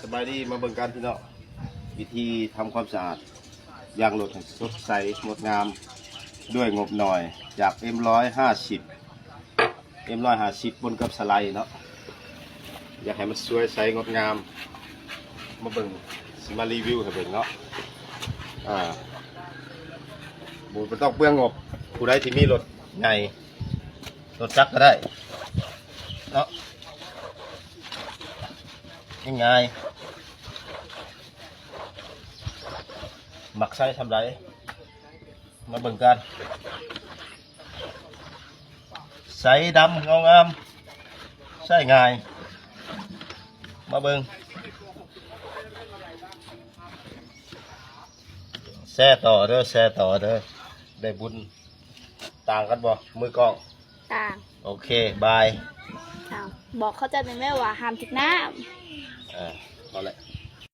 สบายดีมาเบิ่งกันพี่น้องวิธีทำความสะอาดยางรถให้สดใสงดงามด้วยงบหน่อยจาก M150 บนกับสไลด์เนาะอยากให้มันสวยใสงดงามมาเบิ่งสิมารีวิวให้เบิ่งเนาะบูดไม่ต้องเปลืองงบผู้ใดที่มีรถใหญ่รถจักรก็ได้เนาะง่ายๆมักใส่ทำไรมาเบิ่งกันใส่ดำเงางามใส่ง่ายมาเบิ่งแช่ต่อเด้อแช่ต่อเด้อได้บุญต่างกันบ่มือกล้องต่างโอเคบายบอกเขาจะเป็นแม่ว่าห้ามติดน้พอแล้ว